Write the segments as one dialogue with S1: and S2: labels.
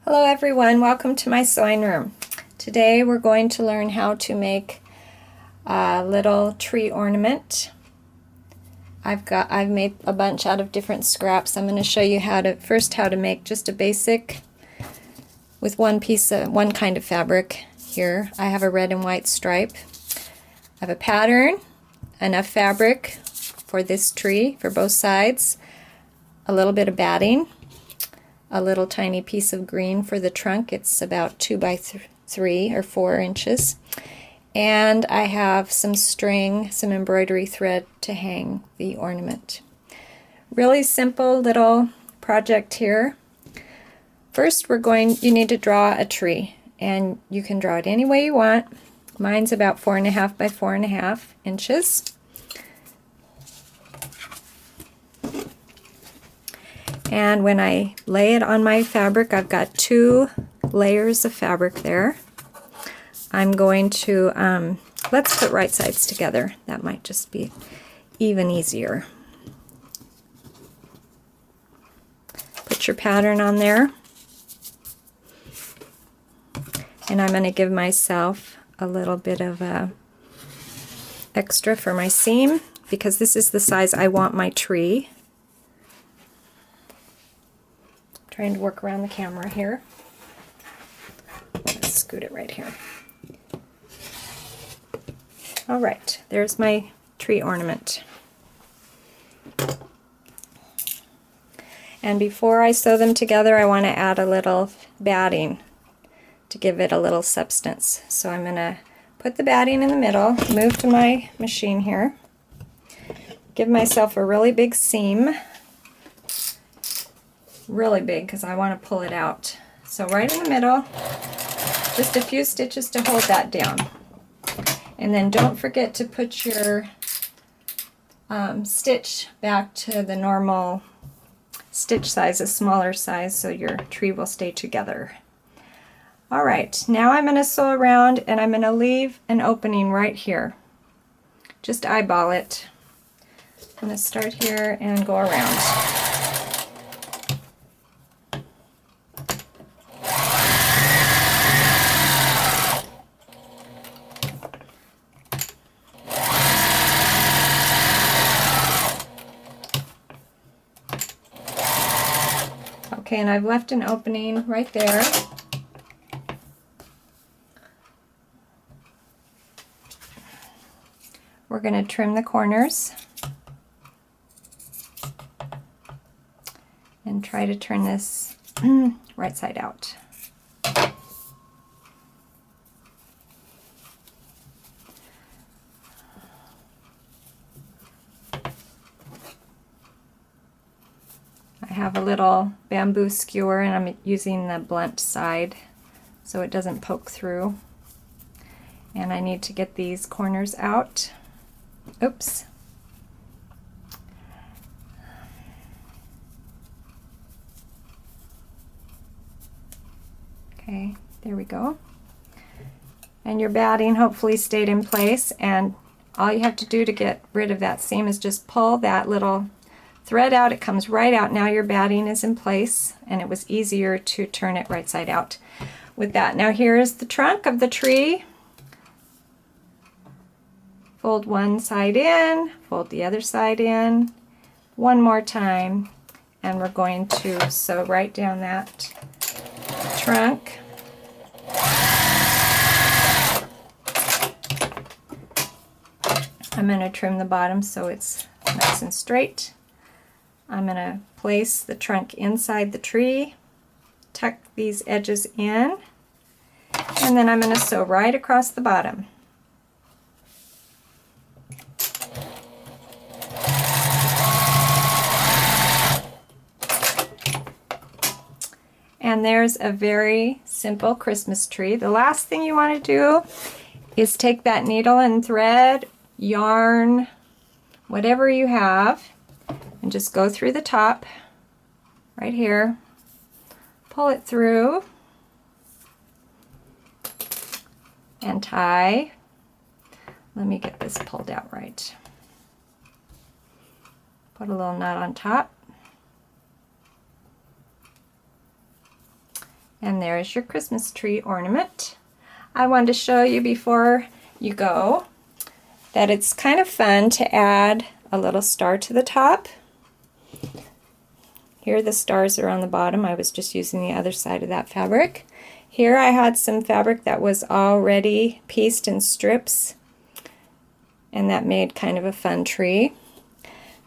S1: Hello everyone, welcome to my sewing room. Today we're going to learn how to make a little tree ornament. I've made a bunch out of different scraps. I'm going to show you how to make just a basic with one kind of fabric. Here I have a red and white stripe. I have a pattern, enough fabric for this tree for both sides, a little bit of batting, a little tiny piece of green for the trunk. It's about 2 by 3 or 4 inches. And I have some string, some embroidery thread to hang the ornament. Really simple little project here. First you need to draw a tree, and you can draw it any way you want. Mine's about 4.5 by 4.5 inches. And when I lay it on my fabric, I've got 2 layers of fabric there. I'm going to, let's put right sides together. That might just be even easier. Put your pattern on there. And I'm going to give myself a little bit of extra for my seam, because this is the size I want my tree. Trying to work around the camera here. Let's scoot it right here. All right, there's my tree ornament. And before I sew them together, I want to add a little batting to give it a little substance. So I'm going to put the batting in the middle, move to my machine here, give myself a really big seam. Really big, because I want to pull it out. So right in the middle, just a few stitches to hold that down. And then don't forget to put your stitch back to the normal stitch size, a smaller size, so your tree will stay together. Alright, now I'm going to sew around, and I'm going to leave an opening right here. Just eyeball it. I'm going to start here and go around. Okay, and I've left an opening right there. We're going to trim the corners and try to turn this right side out. I have a little bamboo skewer, and I'm using the blunt side so it doesn't poke through. And I need to get these corners out. Oops. Okay, there we go. And your batting hopefully stayed in place, and all you have to do to get rid of that seam is just pull that little thread out. It comes right out. Now your batting is in place, and it was easier to turn it right side out with that. Now here is the trunk of the tree. Fold one side in, fold the other side in, one more time, and we're going to sew right down that trunk. I'm going to trim the bottom so it's nice and straight. I'm going to place the trunk inside the tree, tuck these edges in, and then I'm going to sew right across the bottom. And there's a very simple Christmas tree. The last thing you want to do is take that needle and thread, yarn, whatever you have, and just go through the top right here, pull it through, and tie. Let me get this pulled out right. Put a little knot on top, And there's your Christmas tree ornament. I wanted to show you before you go that it's kind of fun to add a little star to the top. Here the stars are on the bottom. I was just using the other side of that fabric. Here I had some fabric that was already pieced in strips, and that made kind of a fun tree.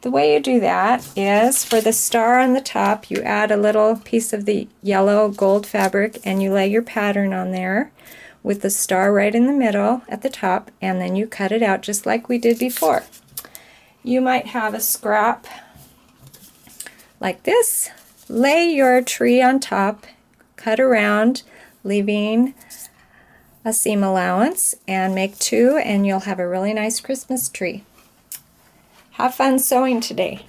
S1: The way you do that is for the star on the top, you add a little piece of the yellow gold fabric and you lay your pattern on there with the star right in the middle at the top, and then you cut it out just like we did before. You might have a scrap like this. Lay your tree on top, cut around, leaving a seam allowance, and make two, and you'll have a really nice Christmas tree. Have fun sewing today.